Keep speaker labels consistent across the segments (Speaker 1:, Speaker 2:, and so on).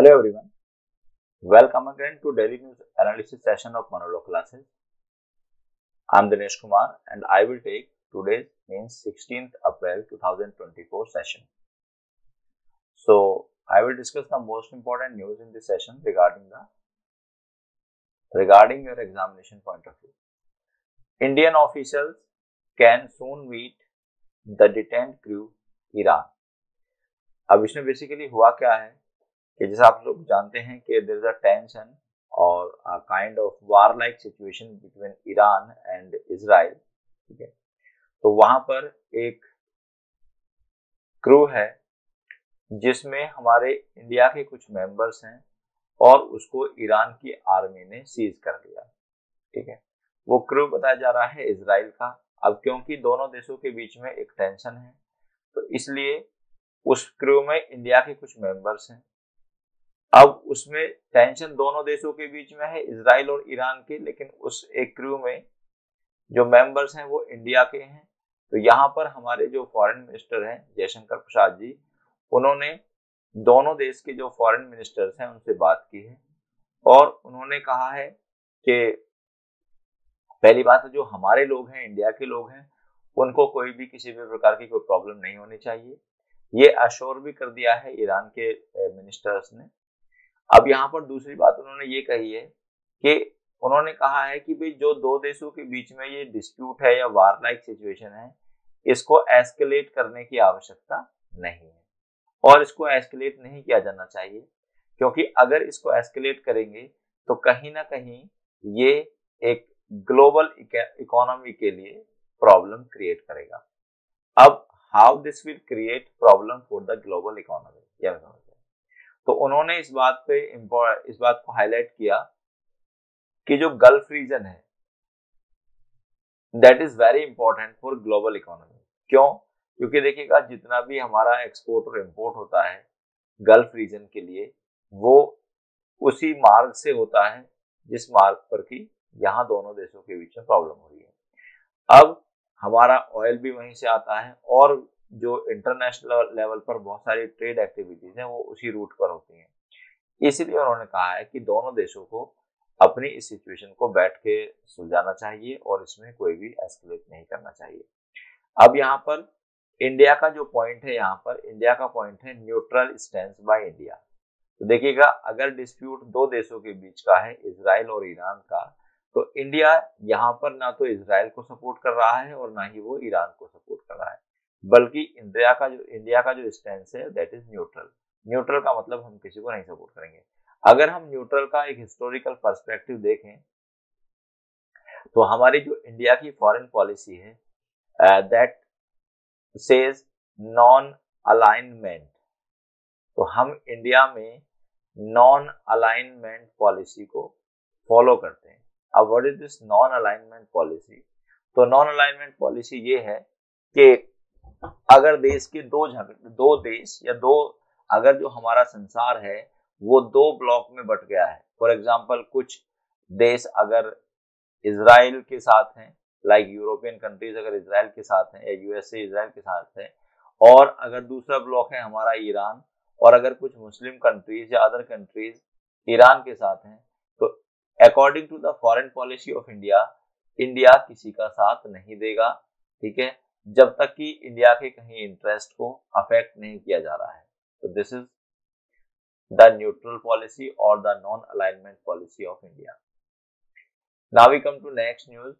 Speaker 1: Hello everyone, welcome again to daily news analysis session of Manolo classes. I am Dinesh Kumar and I will take today's means 16th April 2024 session. So I will discuss the most important news in this session regarding your examination point of view. Indian officials can soon meet the detained crew Iran. अब इसमें basically हुआ क्या है कि जैसे आप लोग जानते हैं कि देयर इज अ टेंशन और kind of war like situation between Iran and Israel, ठीक है। तो वहां पर एक क्रू है जिसमें हमारे इंडिया के कुछ मेंबर्स हैं और उसको ईरान की आर्मी ने सीज कर लिया, ठीक है। वो क्रू बताया जा रहा है इजराइल का। अब क्योंकि दोनों देशों के बीच में एक टेंशन है तो इसलिए उस क्रू में इंडिया के कुछ मेंबर्स हैं। अब उसमें टेंशन दोनों देशों के बीच में है, इजराइल और ईरान के, लेकिन उस एक क्रू में जो मेंबर्स हैं वो इंडिया के हैं। तो यहाँ पर हमारे जो फॉरेन मिनिस्टर हैं जयशंकर प्रसाद जी, उन्होंने दोनों देश के जो फॉरेन मिनिस्टर्स हैं उनसे बात की है और उन्होंने कहा है कि पहली बात है जो हमारे लोग हैं, इंडिया के लोग हैं, उनको कोई भी किसी भी प्रकार की कोई प्रॉब्लम नहीं होनी चाहिए। ये अश्योर भी कर दिया है ईरान के मिनिस्टर्स ने। अब यहाँ पर दूसरी बात उन्होंने ये कही है कि उन्होंने कहा है कि भाई जो दो देशों के बीच में ये डिस्प्यूट है या वार लाइक सिचुएशन है, इसको एस्केलेट करने की आवश्यकता नहीं है और इसको एस्केलेट नहीं किया जाना चाहिए, क्योंकि अगर इसको एस्केलेट करेंगे तो कहीं ना कहीं ये एक ग्लोबल इकोनॉमी के लिए प्रॉब्लम क्रिएट करेगा। अब how this will create problem for the global economy, यह समझते हैं। तो उन्होंने इस बात को हाईलाइट किया कि जो गल्फ रीजन है that is very important for global economy. क्यों? क्योंकि देखिएगा जितना भी हमारा एक्सपोर्ट और इंपोर्ट होता है गल्फ रीजन के लिए वो उसी मार्ग से होता है जिस मार्ग पर की यहाँ दोनों देशों के बीच में प्रॉब्लम हो रही है। अब हमारा ऑयल भी वहीं से आता है और जो इंटरनेशनल लेवल पर बहुत सारी ट्रेड एक्टिविटीज हैं वो उसी रूट पर होती हैं। इसलिए उन्होंने कहा है कि दोनों देशों को अपनी इस सिचुएशन को बैठ के सुलझाना चाहिए और इसमें कोई भी एस्केलेट नहीं करना चाहिए। अब यहाँ पर इंडिया का जो पॉइंट है, यहाँ पर इंडिया का पॉइंट है न्यूट्रल स्टैंस बाय इंडिया। तो देखिएगा अगर डिस्प्यूट दो देशों के बीच का है, इजराइल और ईरान का, तो इंडिया यहाँ पर ना तो इजराइल को सपोर्ट कर रहा है और ना ही वो ईरान को सपोर्ट कर रहा है, बल्कि इंडिया का जो स्टैंड है दैट इज न्यूट्रल। न्यूट्रल का मतलब हम किसी को नहीं सपोर्ट करेंगे। अगर हम न्यूट्रल का एक हिस्टोरिकल पर्सपेक्टिव देखें तो हमारी जो इंडिया की फॉरेन पॉलिसी है दैट सेज नॉन अलाइनमेंट, तो हम इंडिया में नॉन अलाइनमेंट पॉलिसी को फॉलो करते हैं। अब what is this non alignment policy? तो नॉन अलाइनमेंट पॉलिसी ये है कि अगर देश के दो देश या दो, अगर जो हमारा संसार है वो दो ब्लॉक में बट गया है, फॉर एग्जांपल कुछ देश अगर इजराइल के साथ हैं, लाइक यूरोपियन कंट्रीज अगर इजराइल के साथ हैं या यूएसए इजराइल के साथ है, और अगर दूसरा ब्लॉक है हमारा ईरान, और अगर कुछ मुस्लिम कंट्रीज या अदर कंट्रीज ईरान के साथ हैं, तो according to the foreign policy of India, India किसी का साथ नहीं देगा, ठीक है, जब तक कि इंडिया के कहीं इंटरेस्ट को अफेक्ट नहीं किया जा रहा है। तो this is the neutral policy और the non alignment policy of India. Now we come to next news.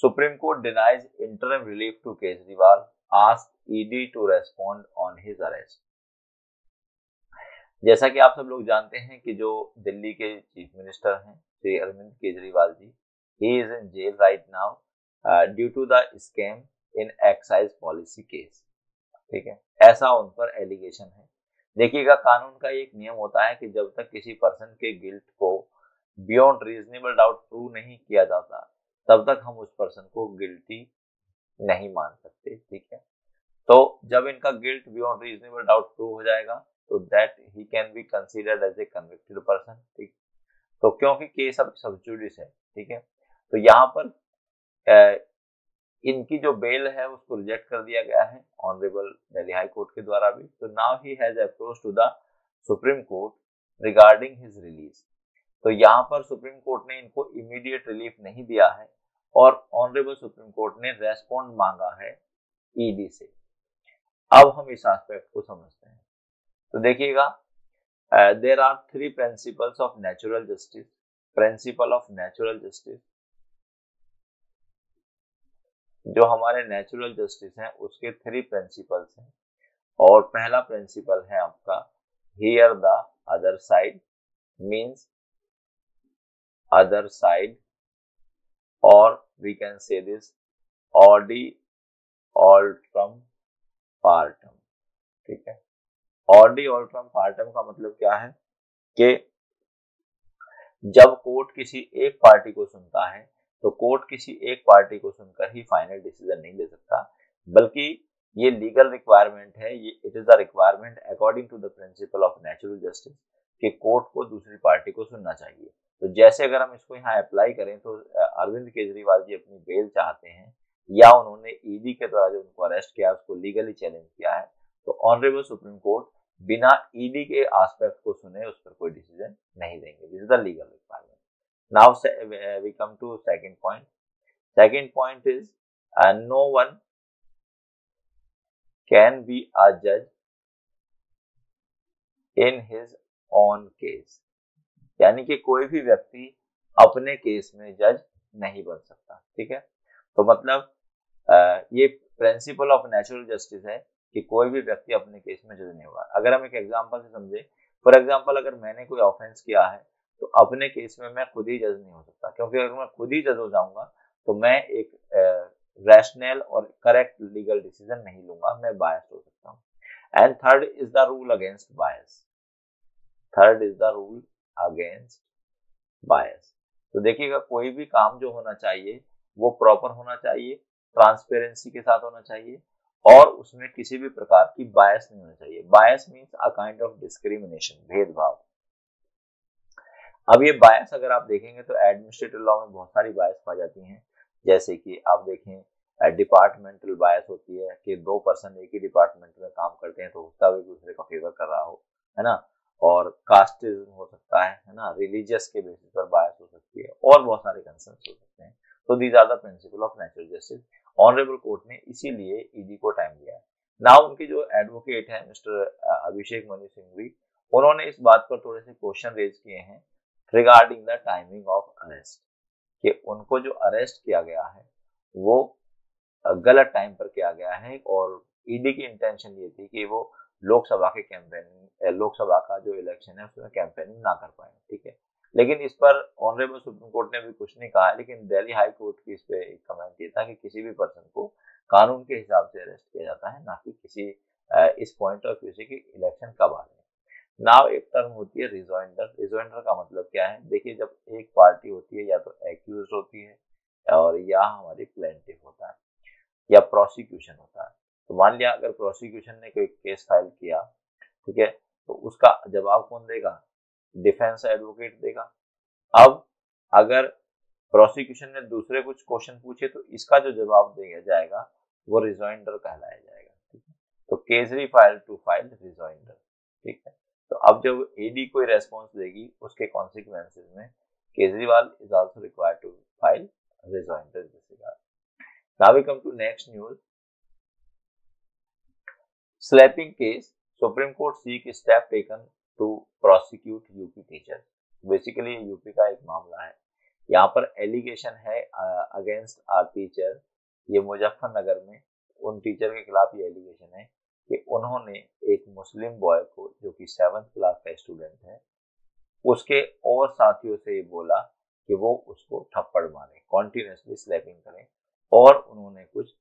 Speaker 1: Supreme court denies interim relief to Kejriwal, asked ED to respond on his arrest. जैसा कि आप सब लोग जानते हैं कि जो दिल्ली के चीफ मिनिस्टर हैं Shri Arvind Kejriwal ji, he is in jail right now due to the scam in excise policy case, ठीक है, ऐसा उन पर एलिगेशन है। देखिएगा कानून का एक नियम होता है कि जब तक किसी पर्सन के गिल्ट को बियॉन्ड रीजनेबल डाउट प्रूव नहीं किया जाता तब तक हम उस पर्सन को गिल्टी नहीं मान सकते, ठीक है। तो जब इनका guilt beyond reasonable doubt prove हो जाएगा तो that he can be considered as a convicted person, ठीक। तो क्योंकि केस अब सब जुडिस है, ठीक है, तो यहाँ पर इनकी जो बेल है उसको रिजेक्ट कर दिया गया है ऑनरेबल दिल्ली हाई कोर्ट के द्वारा भी। तो now he has approach to the Supreme Court regarding his release. तो यहाँ पर सुप्रीम कोर्ट ने इनको इमीडिएट रिलीफ नहीं दिया है और ऑनरेबल सुप्रीम कोर्ट ने रेस्पॉन्ड मांगा है ईडी से। अब हम इस एस्पेक्ट को समझते हैं। तो देखिएगा, there are 3 principles of natural justice. Principle of natural justice, जो हमारे नेचुरल जस्टिस हैं उसके 3 प्रिंसिपल्स हैं। और पहला प्रिंसिपल है आपका hear the other side, means other side, और वी कैन से दिस ऑडी ऑल्ट्रम पार्टम। ठीक है, ऑडी ऑल्ट्रम पार्टम का मतलब क्या है कि जब कोर्ट किसी एक पार्टी को सुनता है तो कोर्ट किसी एक पार्टी को सुनकर ही फाइनल डिसीजन नहीं ले सकता, बल्कि ये लीगल रिक्वायरमेंट है, ये it is the requirement according to the principle of natural justice कि कोर्ट को दूसरी पार्टी को सुनना चाहिए। तो जैसे अगर हम इसको यहाँ अप्लाई करें तो अरविंद केजरीवाल जी अपनी बेल चाहते हैं या उन्होंने ईडी के द्वारा जो उनको अरेस्ट किया उसको लीगली चैलेंज किया है, तो ऑनरेबल सुप्रीम कोर्ट बिना ईडी के एस्पेक्ट को सुने उस पर कोई डिसीजन नहीं देंगे। This is the legal requirement. Now we come to second point. Second point is no one can be a जज इन हिज ऑन केस, यानी कि कोई भी व्यक्ति अपने केस में जज नहीं बन सकता। ठीक है, तो मतलब ये प्रिंसिपल ऑफ नेचुरल जस्टिस है कि कोई भी व्यक्ति अपने केस में जज नहीं होगा। अगर हम एक एग्जांपल से समझे, फॉर एग्जांपल अगर मैंने कोई ऑफेंस किया है तो अपने केस में मैं खुद ही जज नहीं हो सकता, क्योंकि अगर मैं खुद ही जज हो जाऊंगा तो मैं एक रैशनल और करेक्ट लीगल डिसीजन नहीं लूंगा, मैं बायस्ड हो सकता हूँ। And third is the rule against bias. Third is the rule against bias. तो देखिएगा, कोई भी काम जो होना चाहिए वो प्रॉपर होना चाहिए, ट्रांसपेरेंसी के साथ होना चाहिए और उसमें किसी भी प्रकार की बायस नहीं होना चाहिए। Bias means a kind of discrimination, भेदभाव। अब ये बायस अगर आप देखेंगे तो एडमिनिस्ट्रेटिव लॉ में बहुत सारी बायस पाई जाती हैं, जैसे कि आप देखें डिपार्टमेंटल बायस होती है कि 2 पर्सन एक ही डिपार्टमेंट में काम करते हैं तो उसका भी दूसरे का फेवर कर रहा हो, है ना। और कास्टिज्म हो सकता है ना, रिलीजियस के बेसिस पर बायस हो सकती है और बहुत सारे कंसर्न्स हो सकते हैं। तो these are the principle of natural justice. Honourable court ने इसीलिए ईडी को टाइम दिया है। नाउ उनके जो एडवोकेट है मिस्टर अभिषेक मनु सिंघवी, उन्होंने इस बात पर थोड़े से क्वेश्चन रेज किए हैं regarding the timing of arrest, कि उनको जो अरेस्ट किया गया है वो गलत टाइम पर किया गया है और ईडी की इंटेंशन ये थी कि वो लोकसभा के कैंपेनिंग, लोकसभा का जो इलेक्शन है उसमें कैंपेनिंग ना कर पाए। ठीक है, लेकिन इस पर ऑनरेबल सुप्रीम कोर्ट ने भी कुछ नहीं कहा है, लेकिन दिल्ली हाई कोर्ट की इस पे एक कमेंट ये था कि किसी भी पर्सन को कानून के हिसाब से अरेस्ट किया जाता है, ना कि किसी इस पॉइंट ऑफ व्यू से कि इलेक्शन कब आ रहे हैं। नाउ एक टर्म होती है रिजॉइंडर। रिजॉइंडर का मतलब क्या है, देखिए जब एक पार्टी होती है या तो एक्यूज होती है और या हमारी प्लेंटिफ होता है या प्रोसिक्यूशन होता है। तो मान लिया अगर प्रोसिक्यूशन ने कोई केस फाइल किया, ठीक है, तो उसका जवाब कौन देगा, डिफेंस एडवोकेट देगा। अब अगर प्रोसिक्यूशन ने दूसरे कुछ क्वेश्चन पूछे तो इसका जो जवाब दिया जाएगा वो रिजॉइंडर कहलाया जाएगा। ठीक है, तो Kejri file to file rejoinder. ठीक है, तो अब जब ईडी कोई रेस्पॉन्स देगी उसके कॉन्सिक्वेंसेज में Kejriwal is also required to file rejoinder this regard. Now we come to next news. Slapping case, Supreme Court seek step taken to prosecute UP teacher. Basically UP का एक मामला है, यहाँ पर एलिगेशन है अगेंस्ट आर टीचर। ये मुजफ्फरनगर में उन टीचर के खिलाफ ये एलिगेशन है कि उन्होंने एक मुस्लिम बॉय को जो कि 7th क्लास का स्टूडेंट है उसके और साथियों से ये बोला कि वो उसको थप्पड़ मारे, कॉन्टिन्यूसली स्लैपिंग करें, और उन्होंने कुछ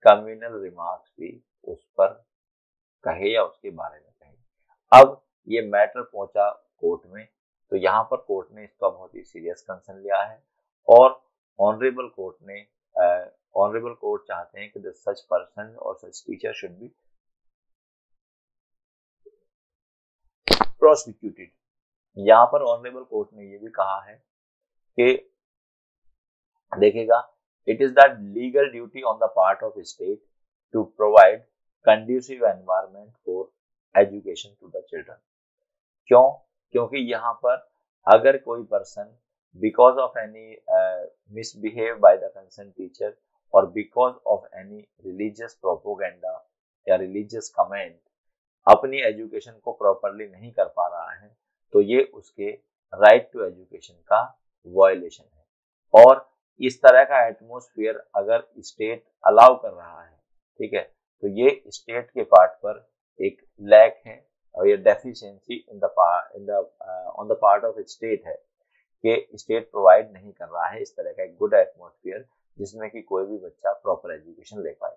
Speaker 1: कम्युनल रिमार्क्स भी उस पर कहे या उसके बारे में कहे। अब ये मैटर पहुंचा कोर्ट में, तो यहाँ पर कोर्ट ने इसका बहुत ही सीरियस कंसर्न लिया है और ऑनरेबल कोर्ट चाहते हैं कि सच पर्सन और सच टीचर शुड बी प्रोसिक्यूटेड। यहाँ पर ऑनरेबल कोर्ट ने ये भी कहा है कि देखिएगा, it is the legal duty on the part of state to provide conducive environment for education to the children. क्यों? क्योंकि यहाँ पर अगर कोई person because of any misbehave by the concern teacher और because of any religious propaganda या religious comment अपनी education को प्रॉपरली नहीं कर पा रहा है, तो ये उसके राइट टू एजुकेशन का वायलेशन है। और इस तरह का एटमोस्फियर अगर स्टेट अलाउ कर रहा है, ठीक है, तो ये स्टेट के पार्ट पर एक लैक है और ये deficiency on the part of state है कि स्टेट प्रोवाइड नहीं कर रहा है इस तरह का एक गुड एटमोस्फियर जिसमें कि कोई भी बच्चा प्रॉपर एजुकेशन ले पाए।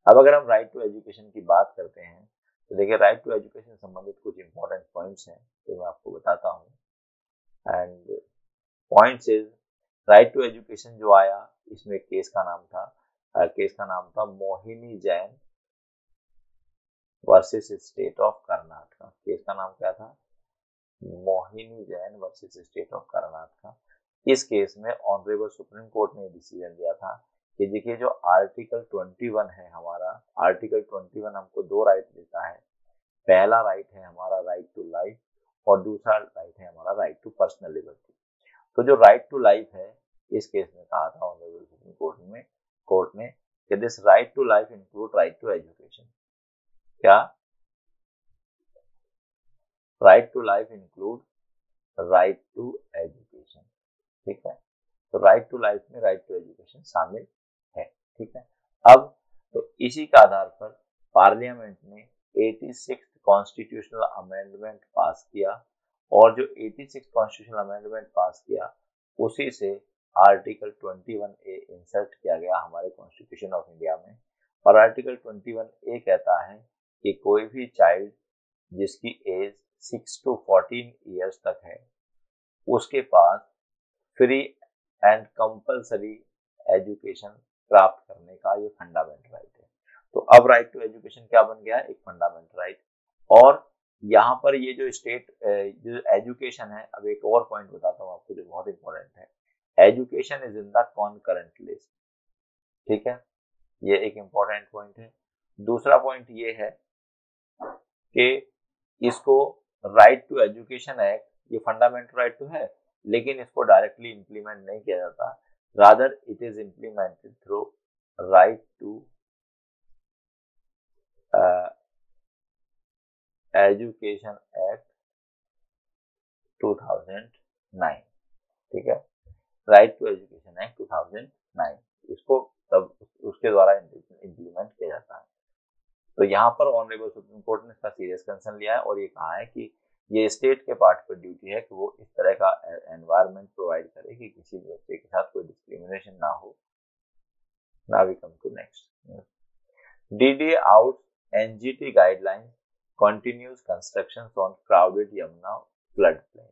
Speaker 1: अब अगर हम राइट टू एजुकेशन की बात करते हैं तो देखिए राइट टू एजुकेशन से संबंधित कुछ इंपॉर्टेंट पॉइंट्स हैं तो मैं आपको बताता हूँ। And points is right to education जो आया इसमें केस का नाम था Mohini Jain versus state of Karnataka. Case का नाम क्या था? Mohini Jain versus state of Karnataka. इस केस में ऑनरेबल सुप्रीम कोर्ट ने डिसीजन दिया था कि देखिए जो आर्टिकल 21 है हमारा, आर्टिकल 21 हमको दो राइट देता है। पहला राइट है हमारा राइट टू लाइफ और दूसरा राइट है हमारा राइट टू पर्सनल लिबर्टी। तो जो राइट टू लाइफ है इस केस में कहा था ऑनरेबल सुप्रीम कोर्ट ने कि this right to life include right to education. क्या? Right to life include right to education, ठीक है। तो राइट टू लाइफ में राइट टू एजुकेशन शामिल है, ठीक है। अब तो इसी के आधार पर पार्लियामेंट ने 86 कॉन्स्टिट्यूशनल अमेंडमेंट पास किया और जो 86 कॉन्स्टिट्यूशनल अमेंडमेंट पास किया उसी से आर्टिकल 21A इंसर्ट किया गया हमारे कॉन्स्टिट्यूशन ऑफ इंडिया में। और आर्टिकल 21A कहता है कि कोई भी चाइल्ड जिसकी एज 6 to 14 ईयर्स तक है उसके पास फ्री एंड कंपल्सरी एजुकेशन प्राप्त करने का ये फंडामेंटल राइट है। तो अब राइट टू एजुकेशन क्या बन गया? एक फंडामेंटल राइट। और यहाँ पर ये जो स्टेट जो एजुकेशन है, अब एक और पॉइंट बताता हूँ आपको जो बहुत इंपॉर्टेंट है, education is in the concurrent list, ठीक है, ये एक इंपॉर्टेंट पॉइंट है। दूसरा पॉइंट ये है कि इसको राइट टू एजुकेशन एक्ट, ये फंडामेंटल राइट तो है लेकिन इसको डायरेक्टली इंप्लीमेंट नहीं किया जाता, rather it is implemented through right to education act 2009, ठीक है, राइट टू एजुकेशन एक्ट 2009, इसको तब उसके द्वारा इंप्लीमेंट किया जाता है। तो यहाँ पर ऑनरेबल सुप्रीम कोर्ट ने इसका सीरियस कंसर्न लिया है और ये कहा है कि ये स्टेट के पार्ट पर ड्यूटी है कि वो इस तरह का एनवायरनमेंट प्रोवाइड करे कि किसी भी बच्चे के साथ कोई डिस्क्रिमिनेशन ना हो। Now we come to next. DDA out NGT guideline continues construction on crowded Yamuna flood plain.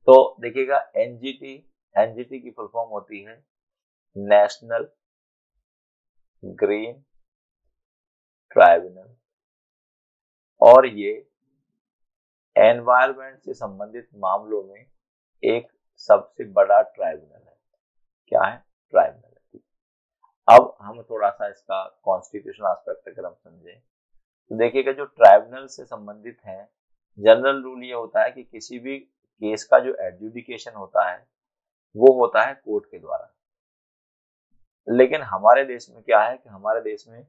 Speaker 1: तो देखिएगा NGT की फुल फॉर्म होती है नेशनल ग्रीन ट्राइब्यूनल और ये एनवायरनमेंट से संबंधित मामलों में एक सबसे बड़ा ट्राइब्यूनल है। क्या है? ट्राइब्यूनल है। अब हम थोड़ा सा इसका कॉन्स्टिट्यूशनल एस्पेक्ट अगर हम समझें तो देखिएगा जो ट्राइब्यूनल से संबंधित है, जनरल रूल ये होता है कि किसी भी केस का जो एडजुडिकेशन होता है वो होता है कोर्ट के द्वारा। लेकिन हमारे देश में क्या है कि हमारे देश में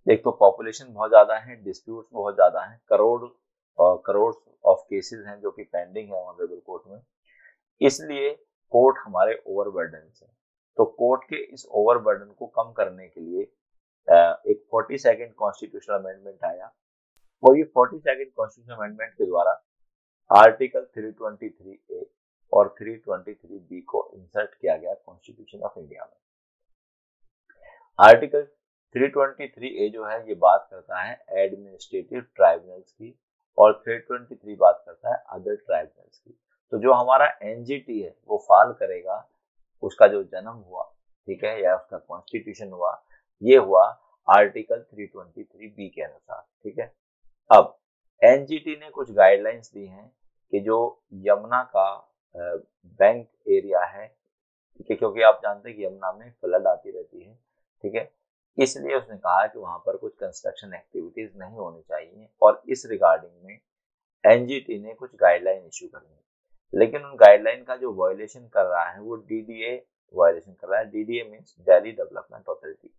Speaker 1: एक तो पॉपुलेशन बहुत ज्यादा है, डिस्प्यूट्स बहुत ज्यादा है, करोड़ ऑफ केसेस हैं जो कि पेंडिंग है ऑनरेबल कोर्ट में, इसलिए कोर्ट हमारे ओवरबर्डन है। तो कोर्ट के इस ओवरबर्डन को कम करने के लिए एक 42nd कॉन्स्टिट्यूशनल अमेंडमेंट आया और ये 42nd कॉन्स्टिट्यूशनल अमेंडमेंट के द्वारा आर्टिकल 323A और 323B को इंसर्ट किया गया कॉन्स्टिट्यूशन ऑफ इंडिया में। आर्टिकल 323A जो है ये बात करता है एडमिनिस्ट्रेटिव ट्राइब्यूनल्स की और 323 बात करता है अदर ट्राइब्यूनल्स की। तो जो हमारा NGT है वो फॉल करेगा, उसका जो जन्म हुआ, ठीक है, या उसका कॉन्स्टिट्यूशन हुआ, ये हुआ आर्टिकल 323B के अनुसार, ठीक है। अब NGT ने कुछ गाइडलाइंस दी हैं कि जो यमुना का बैंक एरिया है, ठीक है, क्योंकि आप जानते हैं कि यमुना में फ्लड आती रहती है, ठीक है, इसलिए उसने कहा कि वहां पर कुछ कंस्ट्रक्शन एक्टिविटीज नहीं होनी चाहिए और इस रिगार्डिंग में एनजीटी ने कुछ गाइडलाइन इशू करनी है, लेकिन उन गाइडलाइन का जो वायलेशन कर रहा है वो डीडीए वायलेशन कर रहा है। DDA means Delhi development authority,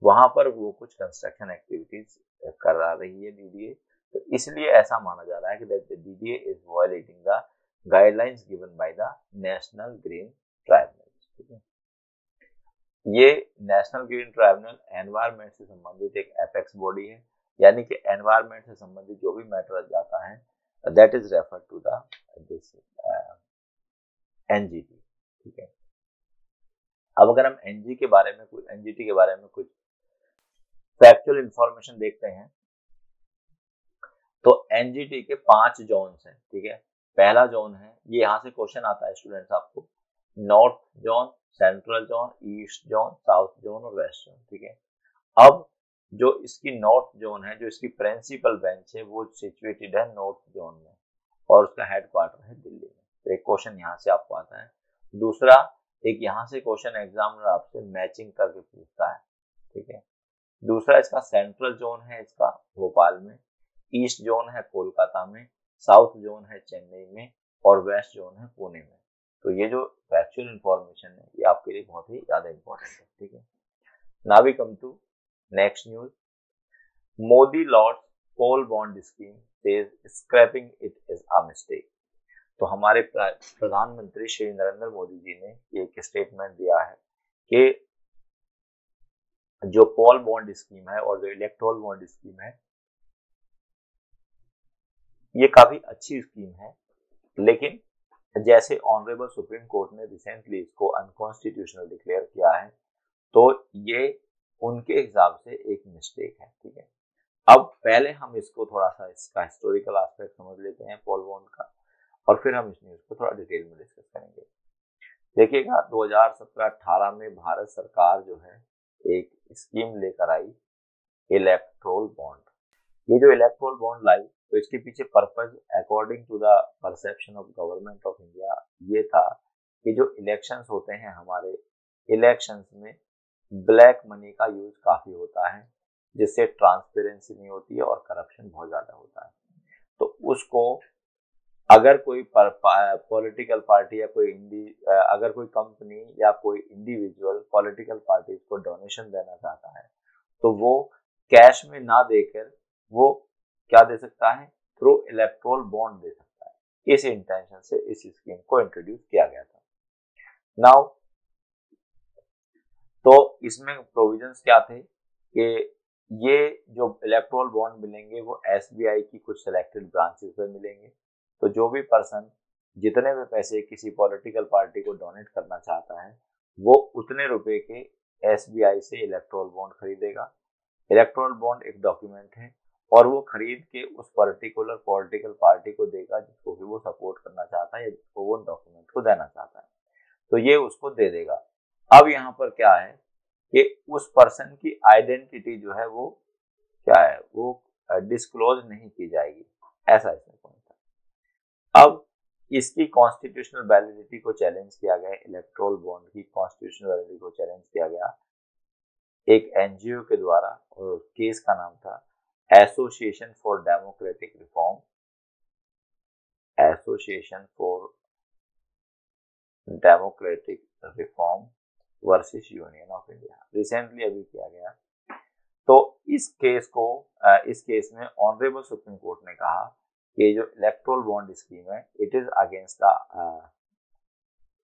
Speaker 1: वहां पर वो कुछ कंस्ट्रक्शन एक्टिविटीज करा रही है डीडीए, तो इसलिए ऐसा माना जा रहा है कि that the DDA is violating the guidelines given by the national green tribunal. ठीक है, ये नेशनल ग्रीन ट्राइब्यूनल एनवायरमेंट से संबंधित एक एपेक्स बॉडी है, यानी कि एनवायरमेंट से संबंधित जो भी मैटर जाता है that is referred to the this NGT. ठीक है, अब अगर हम एनजीटी के बारे में कुछ फैक्चुअल इंफॉर्मेशन देखते हैं तो एनजीटी के 5 जोन्स हैं। ठीक है, पहला जोन है, ये यहाँ से क्वेश्चन आता है स्टूडेंट्स आपको, north zone, central zone, east zone, south zone और वेस्ट जोन। ठीक है, अब जो इसकी नॉर्थ जोन है, जो इसकी प्रिंसिपल बेंच है, वो सिचुएटेड है नॉर्थ जोन में और उसका हेडक्वार्टर है दिल्ली में। तो एक क्वेश्चन यहाँ से आपको आता है। दूसरा, एक यहाँ से क्वेश्चन एग्जामिनर आपसे मैचिंग करके पूछता है। ठीक है, दूसरा इसका सेंट्रल जोन है इसका भोपाल में, ईस्ट जोन है कोलकाता में, साउथ जोन है चेन्नई में और वेस्ट जोन है पुणे में। तो ये जो फैक्चुअल इंफॉर्मेशन है ये आपके लिए बहुत ही ज्यादा इंपॉर्टेंट है। ठीक है, now we come to next news. Modi lauds coal bond scheme says scrapping it is a mistake. तो हमारे प्रधानमंत्री श्री नरेंद्र मोदी जी ने एक स्टेटमेंट दिया है कि जो कोल बॉन्ड स्कीम है और जो इलेक्ट्रोल बॉन्ड स्कीम है ये काफी अच्छी स्कीम है, लेकिन जैसे ऑनरेबल सुप्रीम कोर्ट ने रिसेंटली इसको अनकॉन्स्टिट्यूशनल डिक्लेयर किया है, तो ये उनके हिसाब से एक मिस्टेक है। ठीक है, अब पहले हम इसको थोड़ा सा इसका हिस्टोरिकल एस्पेक्ट समझ लेते हैं कोल बॉन्ड का, और फिर हम इस न्यूज को थोड़ा डिटेल में डिस्कस करेंगे। देखिएगा 2017-18 में भारत सरकार जो है एक स्कीम लेकर आई, इलेक्ट्रोल बॉन्ड। ये जो इलेक्ट्रोल बॉन्ड लाई, तो इसके पीछे purpose according to the perception of government of India ये था कि जो इलेक्शंस होते हैं हमारे, इलेक्शंस में ब्लैक मनी का यूज काफी होता है, जिससे ट्रांसपेरेंसी नहीं होती है और करप्शन बहुत ज्यादा होता है। तो उसको अगर कोई पॉलिटिकल पार्टी या अगर कोई कंपनी या कोई इंडिविजुअल पॉलिटिकल पार्टी को डोनेशन देना चाहता है, तो वो कैश में ना देकर वो क्या दे सकता है, थ्रू इलेक्ट्रोल बॉन्ड दे सकता है। इस इंटेंशन से इस स्कीम को इंट्रोड्यूस किया गया था। नाउ तो इसमें प्रोविजंस क्या थे कि ये जो इलेक्ट्रोल बॉन्ड मिलेंगे वो एसबीआई की कुछ सिलेक्टेड ब्रांचेस में मिलेंगे। तो जो भी पर्सन जितने भी पैसे किसी पॉलिटिकल पार्टी को डोनेट करना चाहता है, वो उतने रुपए के एसबीआई से इलेक्ट्रोल बॉन्ड खरीदेगा। इलेक्ट्रोल बॉन्ड एक डॉक्यूमेंट है और वो खरीद के उस पर्टिकुलर पॉलिटिकल पार्टी को देगा जिसको भी वो सपोर्ट करना चाहता है या जिसको वो डॉक्यूमेंट को देना चाहता है, तो ये उसको दे देगा। अब यहाँ पर क्या है कि उस पर्सन की आइडेंटिटी जो है वो क्या है, वो डिस्क्लोज नहीं की जाएगी, ऐसा इसमें पॉइंट था। अब इसकी कॉन्स्टिट्यूशनल वैलिडिटी को चैलेंज किया गया, इलेक्ट्रोल बॉन्ड की कॉन्स्टिट्यूशनल वैलिडिटी को चैलेंज किया गया एक एनजीओ के द्वारा, और केस का नाम था association for democratic reform, association for democratic reform versus union of India. Recently अभी किया गया। तो इस केस में ऑनरेबल सुप्रीम कोर्ट ने कहा कि जो इलेक्ट्रोल बॉन्ड स्कीम है it is against the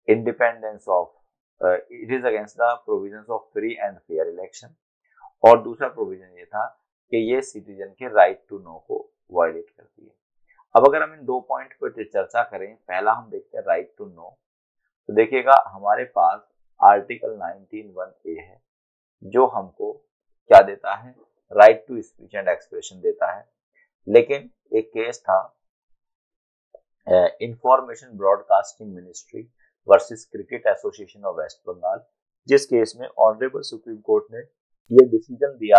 Speaker 1: independence of it is against the provisions of free and fair election, और दूसरा प्रोविजन ये था कि ये सिटीजन के राइट टू नो को वायलेट करती है। अब अगर हम इन दो पॉइंट पर चर्चा करें, पहला हम देखते हैं राइट टू नो। तो देखिएगा हमारे पास आर्टिकल 19(1)(a) है जो हमको क्या देता है, right to speech and expression देता है। लेकिन एक केस था information broadcasting ministry versus cricket association of west Bengal, जिस केस में ऑनरेबल सुप्रीम कोर्ट ने ये डिसीजन दिया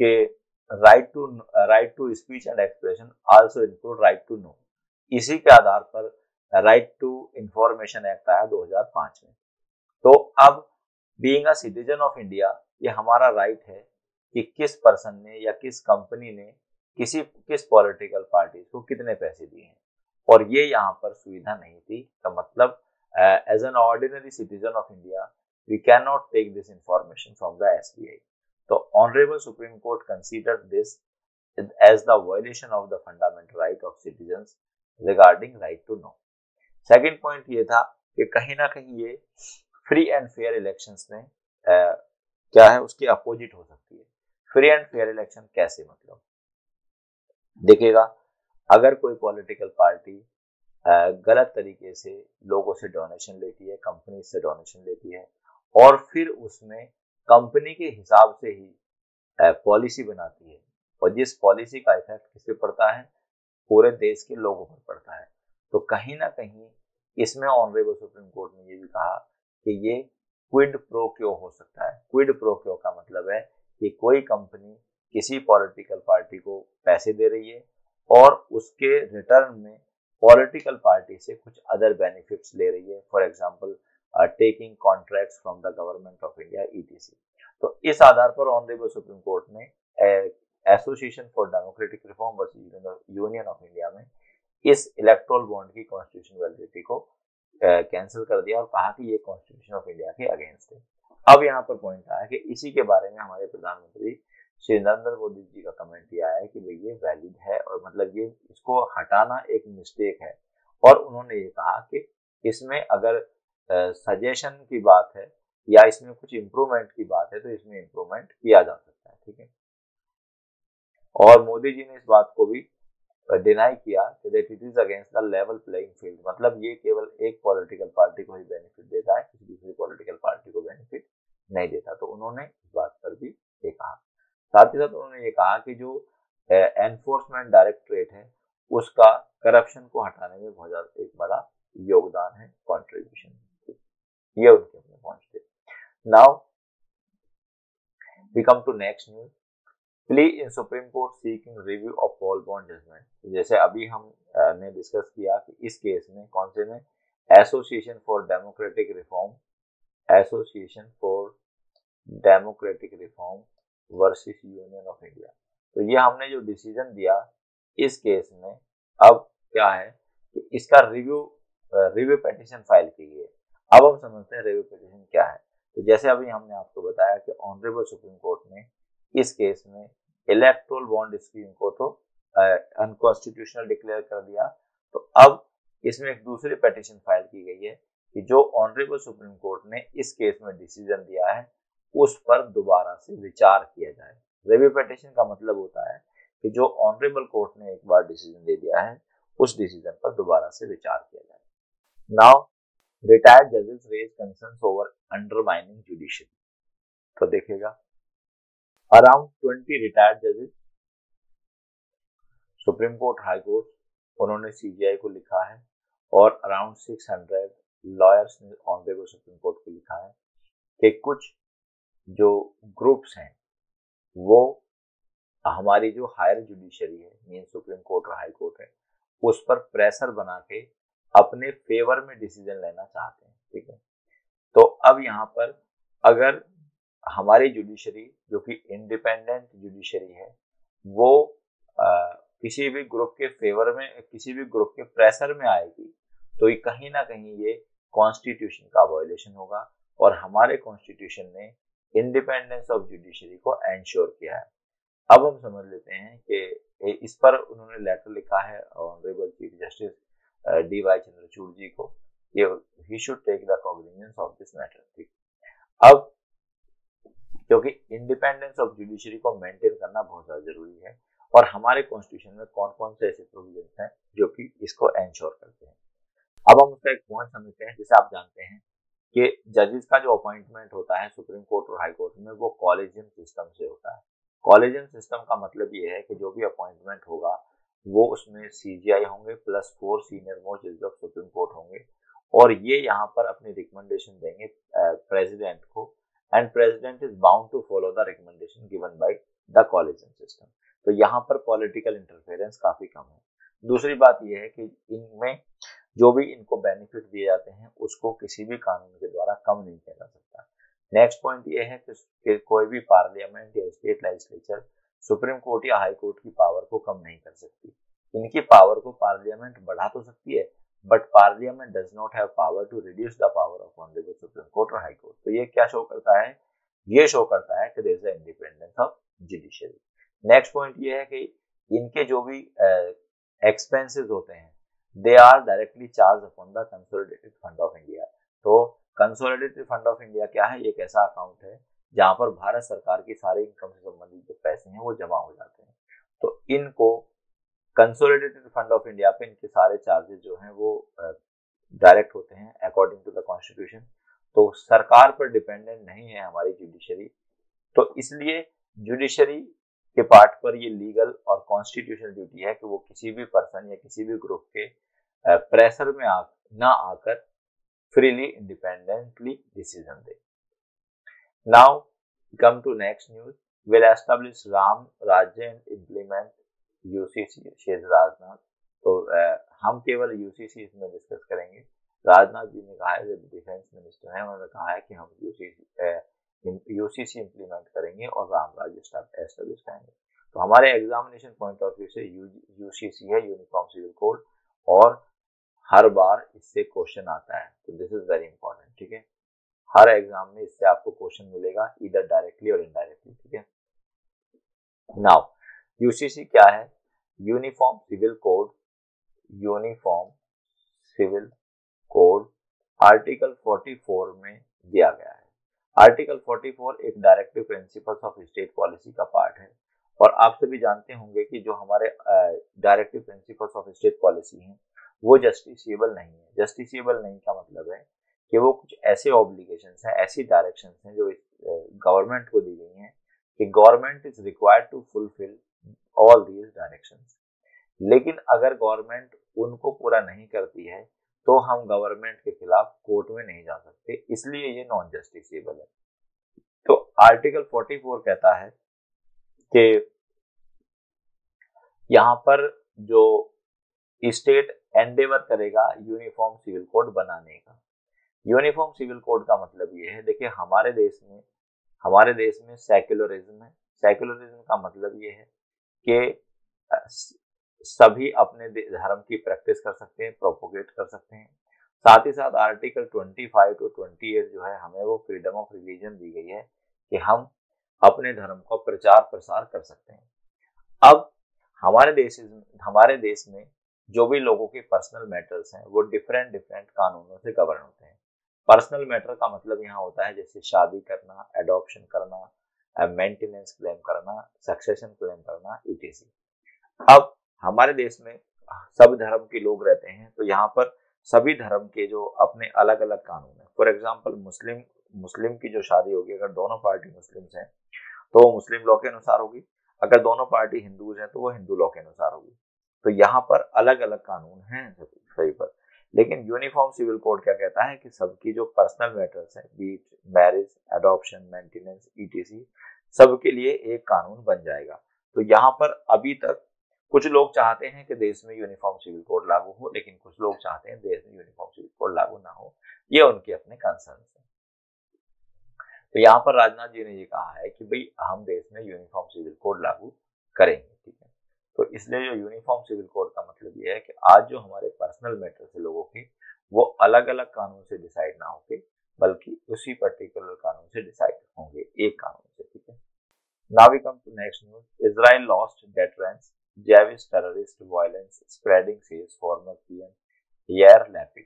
Speaker 1: कि right to speech and expression also include right to know. इसी के आधार पर राइट टू इंफॉर्मेशन एक्ट आया 2005 में। तो अब being a citizen of India, ये हमारा राइट है कि किस पर्सन ने या किस कंपनी ने किस पॉलिटिकल पार्टी को कितने पैसे दिए हैं, और ये यहाँ पर सुविधा नहीं थी। तो मतलब as an ordinary citizen of India we can not take this information from the SBI। तो honourable Supreme Court consider this as the violation of the fundamental right of citizens regarding right to know। Second point ये था कि कहीं ना कहीं ये free and fair elections में क्या है, उसके अपोजिट हो सकती है। फ्री एंड फेयर इलेक्शन कैसे, मतलब देखिएगा, अगर कोई पॉलिटिकल पार्टी गलत तरीके से लोगों से डोनेशन लेती है, कंपनी से डोनेशन लेती है, और फिर उसमें कंपनी के हिसाब से ही पॉलिसी बनाती है, और जिस पॉलिसी का इफेक्ट किस पे पड़ता है, पूरे देश के लोगों पर पड़ता है, तो कहीं ना कहीं इसमें ऑनरेबल सुप्रीम कोर्ट ने ये भी कहा कि ये क्विड प्रो क्यो हो सकता है। क्विड प्रो क्यो का मतलब है कि कोई कंपनी किसी पॉलिटिकल पार्टी को पैसे दे रही है और उसके रिटर्न में पॉलिटिकल पार्टी से कुछ अदर बेनिफिट्स ले रही है, for example taking contracts from the government of India ETC। तो इस आधार पर ऑनरेबल सुप्रीम कोर्ट ने association for democratic reform versus union of India में इस इलेक्टोरल बॉन्ड की कॉन्स्टिट्यूशन वैलिडिटी को कैंसिल कर दिया और कहा कि ये कॉन्स्टिट्यूशन ऑफ इंडिया के अगेंस्ट है। अब यहाँ पर पॉइंट आया कि इसी के बारे में हमारे प्रधानमंत्री श्री नरेंद्र मोदी जी का कमेंट ये आया है कि भाई ये वैलिड है, और मतलब ये इसको हटाना एक मिस्टेक है, और उन्होंने ये कहा कि इसमें अगर सजेशन की बात है या इसमें कुछ इम्प्रूवमेंट की बात है तो इसमें इम्प्रूवमेंट किया जा सकता है, ठीक है। और मोदी जी ने इस बात को भी डिनाई किया कि that it is against the level playing field, मतलब ये केवल एक पॉलिटिकल पार्टी को ही बेनिफिट देता है, किसी दूसरी पॉलिटिकल पार्टी को बेनिफिट नहीं देता। तो उन्होंने इस बात पर भी ये कहा। साथ ही साथ उन्होंने ये कहा कि जो एनफोर्समेंट डायरेक्टरेट है उसका करप्शन को हटाने में बहुत ज्यादा एक बड़ा योगदान है, कॉन्ट्रीब्यूशन। ये उनके अपने पॉइंट थे। Now we come to next news. Plea in Supreme Court seeking review of poll bond judgement. जैसे अभी हम ने डिस्कस किया कि इस केस में कौन से में association for democratic reform versus union of India. तो ये हमने जो डिसीजन दिया इस केस में, अब क्या है कि इसका रिव्यू पिटीशन फाइल की गई है। अब हम समझते हैं रिव्यू पिटीशन क्या है। तो जैसे अभी हमने आपको बताया कि ऑनरेबल सुप्रीम कोर्ट ने इस केस में इलेक्टोरल बॉन्ड स्कीम को तो अनकॉन्स्टिट्यूशनल डिक्लेयर कर दिया। तो अब इसमें एक दूसरी पिटीशन फाइल की गई है कि जो ऑनरेबल सुप्रीम कोर्ट ने इस केस में डिसीजन दिया है उस पर दोबारा से विचार किया जाए। रिव्यू पिटीशन का मतलब होता है कि जो ऑनरेबल कोर्ट ने एक बार डिसीजन दे दिया है उस डिसीजन पर दोबारा से विचार किया जाए। नाउ रिटायर्ड जजेस raise concerns over undermining judiciary. तो देखिएगा, अराउंड 20 रिटायर्ड जजेस, सुप्रीम कोर्ट, हाई कोर्ट, उन्होंने CJI को लिखा है, और अराउंड 600 लॉयर्स ने ऑनरेबल सुप्रीम कोर्ट को लिखा है कि कुछ जो ग्रुप्स हैं वो हमारी जो हायर जुडिशरी है, मीन सुप्रीम कोर्ट और हाई कोर्ट है, उस पर प्रेशर बना के अपने फेवर में डिसीजन लेना चाहते हैं, ठीक है। तो अब यहाँ पर अगर हमारी जुडिशरी जो कि इंडिपेंडेंट जुडिशरी है वो किसी भी ग्रुप के फेवर में, किसी भी ग्रुप के प्रेशर में आएगी तो ये कहीं ना कहीं ये कॉन्स्टिट्यूशन का वायलेशन होगा, और हमारे कॉन्स्टिट्यूशन ने इंडिपेंडेंस ऑफ जुडिशरी को एंश्योर किया है। अब हम समझ लेते हैं कि इस पर उन्होंने लेटर लिखा है honourable chief justice DY Chandrachud ji को, ये he should take the cognizance of this matter, ठीक। अब क्योंकि इंडिपेंडेंस ऑफ जुडिशरी को मेंटेन करना बहुत ज्यादा जरूरी है, और हमारे कॉन्स्टिट्यूशन में कौन कौन से ऐसे प्रोविजंस हैं जो कि इसको एंश्योर करते हैं। अब हम उसका एक पॉइंट समझते हैं। जैसे आप जानते हैं कि जजेस का जो अपॉइंटमेंट होता है सुप्रीम कोर्ट और हाई कोर्ट में वो कॉलेजियम सिस्टम से होता है। कॉलेजियम सिस्टम का मतलब ये है कि जो भी अपॉइंटमेंट होगा वो उसमें CJI होंगे प्लस 4 सीनियर मोस्ट जजेस ऑफ सुप्रीम कोर्ट होंगे, और ये यहाँ पर अपनी रिकमेंडेशन देंगे प्रेसिडेंट को, and president is bound to follow the recommendation given by the collegium system. तो यहाँ पर पॉलिटिकल इंटरफेरेंस काफी कम है। दूसरी बात यह है कि इनमें जो भी इनको बेनिफिट दिए जाते हैं उसको किसी भी कानून के द्वारा कम नहीं किया जा सकता। नेक्स्ट पॉइंट ये है कि कोई भी पार्लियामेंट या स्टेट लेजिस्लेचर सुप्रीम कोर्ट या हाई कोर्ट की पावर को कम नहीं कर सकती। इनकी पावर को पार्लियामेंट बढ़ा तो सकती है, but parliament does not have power to reduce the power of honourable Supreme Court और हाई कोर्ट। तो ये क्या शो करता है, ये शो करता है कि there is the independence of judiciary. Next point ये है कि इनके जो भी एक्सपेंसेस होते हैं they are directly charge upon the consolidated fund of India. तो कंसोलिडेटेड फंड ऑफ इंडिया क्या है, एक ऐसा अकाउंट है जहां पर भारत सरकार की सारी इनकम से संबंधित जो पैसे हैं वो जमा हो जाते हैं। तो इनको कंसोलिडेटेड फंड ऑफ इंडिया पे इनके सारे चार्जेस जो हैं वो डायरेक्ट होते हैं अकॉर्डिंग टू द कॉन्स्टिट्यूशन। तो सरकार पर डिपेंडेंट नहीं है हमारी जुडिशरी, तो इसलिए जुडिशरी के पार्ट पर ये लीगल और कॉन्स्टिट्यूशनल ड्यूटी है कि वो किसी भी पर्सन या किसी भी ग्रुप के प्रेशर में ना आकर फ्रीली इंडिपेंडेंटली डिसीजन दे। Now come to next news, will establish Ram Rajya and implement UCC, शेष राजनाथ। तो हम केवल यूसीसी इसमें डिस्कस करेंगे। राजनाथ जी ने कहा है, जो डिफेंस मिनिस्टर हैं, उन्होंने कहा है कि हम यूसीसी इम्प्लीमेंट करेंगे और राम राज्य एस्टेब्लिश करेंगे। तो हमारे एग्जामिनेशन पॉइंट ऑफ व्यू से यूसीसी है यूनिफॉर्म सिविल कोड, और हर बार इससे क्वेश्चन आता है, तो दिस इज वेरी इंपॉर्टेंट। ठीक है, हर एग्जाम में इससे आपको क्वेश्चन मिलेगा, इधर डायरेक्टली और इनडायरेक्टली। ठीक है, नाउ यूसीसी क्या है, uniform civil code. Uniform civil code article 44 में दिया गया है। आर्टिकल 44 एक directive principles of state policy का पार्ट है, और आप सभी जानते होंगे कि जो हमारे directive principles of state policy हैं वो जस्टिसिएबल नहीं है। जस्टिसिएबल नहीं का मतलब है कि वो कुछ ऐसे ऑब्लिगेशंस हैं, ऐसी डायरेक्शंस हैं जो गवर्नमेंट को दी गई हैं कि government is required to fulfil all these directions. लेकिन अगर गवर्नमेंट उनको पूरा नहीं करती है तो हम गवर्नमेंट के खिलाफ कोर्ट में नहीं जा सकते, इसलिए ये नॉन जस्टिसिएबल है। तो आर्टिकल 44 कहता है कि यहाँ पर जो स्टेट एंडेवर करेगा यूनिफॉर्म सिविल कोड बनाने का। यूनिफॉर्म सिविल कोड का मतलब ये है, देखिए हमारे देश में सेक्युलरिज्म है। सेक्युलरिज्म का मतलब ये है कि सभी अपने धर्म की प्रैक्टिस कर सकते हैं, प्रोपोगेट कर सकते हैं। साथ ही साथ आर्टिकल 25 to 28 जो है, हमें वो फ्रीडम ऑफ रिलीजन दी गई है कि हम अपने धर्म का प्रचार प्रसार कर सकते हैं। अब हमारे देश में जो भी लोगों के पर्सनल मैटर्स हैं वो डिफरेंट कानूनों से गवर्न होते हैं। पर्सनल मैटर का मतलब यहाँ होता है जैसे शादी करना, एडॉप्शन करना, मेंटेनेंस क्लेम करना, सक्सेशन क्लेम करना, etc। अब हमारे देश में सब धर्म के लोग रहते हैं, तो यहाँ पर सभी धर्म के जो अपने अलग अलग कानून है। फॉर एग्जाम्पल मुस्लिम की जो शादी होगी, अगर दोनों पार्टी मुस्लिम्स हैं तो वो मुस्लिम लॉ के अनुसार होगी, अगर दोनों पार्टी हिंदूज हैं तो वो हिंदू लॉ के अनुसार होगी। तो यहाँ पर अलग अलग कानून हैं सभी पर। लेकिन यूनिफॉर्म सिविल कोड क्या कहता है कि सबकी जो पर्सनल मैटर्स हैं, be it marriage, adoption, maintenance, etc, सबके लिए एक कानून बन जाएगा। तो यहाँ पर अभी तक कुछ लोग चाहते हैं कि देश में यूनिफॉर्म सिविल कोड लागू हो, लेकिन कुछ लोग चाहते हैं देश में यूनिफॉर्म सिविल कोड लागू ना हो। ये उनके अपने कंसर्न है। तो यहाँ पर राजनाथ जी ने ये कहा है कि भाई हम देश में यूनिफॉर्म सिविल कोड लागू करेंगे। ठीक है, तो इसलिए जो यूनिफॉर्म सिविल कोड का मतलब ये है कि आज जो हमारे पर्सनल मैटर्स है लोगों के, वो अलग अलग कानून से डिसाइड ना होके बल्कि उसी पर्टिकुलर कानून से डिसाइड होंगे, एक कानून से। ठीक है, now we come to next news, Israel lost deterrence, Javis terrorist violence spreading, says former PM Yair Lapid.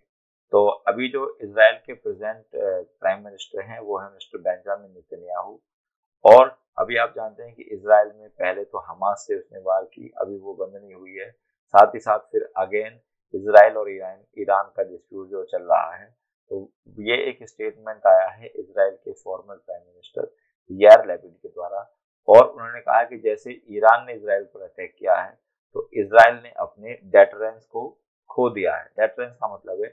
Speaker 1: तो अभी जो इजराइल के प्रेजेंट प्राइम मिनिस्टर हैं वो है मिस्टर बेंजामिन नेतन्याहू, और अभी आप जानते हैं कि इजराइल में पहले तो हमास से उसने वार की, अभी वो बंद नहीं हुई है। साथ ही साथ फिर अगेन इजराइल और ईरान का डिस्प्यूट जो चल रहा है। तो ये एक स्टेटमेंट आया है इजराइल के फॉर्मर प्राइम मिनिस्टर यार लैपिड के द्वारा, और उन्होंने कहा कि जैसे ईरान ने इजराइल पर अटैक किया है तो इजराइल ने अपने डेटरेंस को खो दिया है। डेटरेंस का मतलब है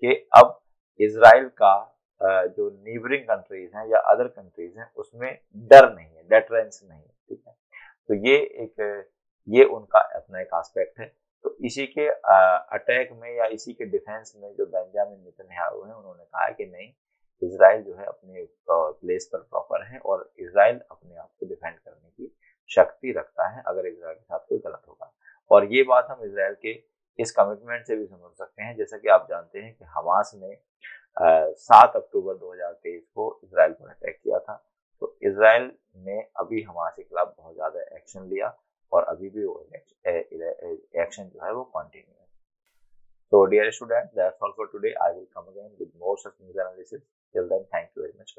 Speaker 1: कि अब इजराइल का जो नीबरिंग कंट्रीज हैं या अदर कंट्रीज हैं उसमें डर नहीं है, डेटरेंस नहीं है। ठीक है, तो ये उनका अपना एक एस्पेक्ट है। तो इसी के अटैक में या इसी के डिफेंस में जो बेंजामिन नेतन्याहू हैं उन्होंने कहा है कि नहीं, इजराइल जो है अपने प्लेस पर प्रॉपर है और इजराइल अपने आप को डिफेंड करने की शक्ति रखता है अगर इसराइल के साथ कोई गलत होगा। और ये बात हम इसराइल के इस कमिटमेंट से भी समझ सकते हैं, जैसा कि आप जानते हैं कि हमास ने 7 अक्टूबर 2023 को इसराइल पर अटैक किया था। तो इसराइल ने अभी हमास के खिलाफ बहुत ज़्यादा एक्शन लिया और अभी भी वो एक्शन जो है वो कंटिन्यू है। So dear students, that's all for today. I will come again with more such news analysis. Till then, thank you very much.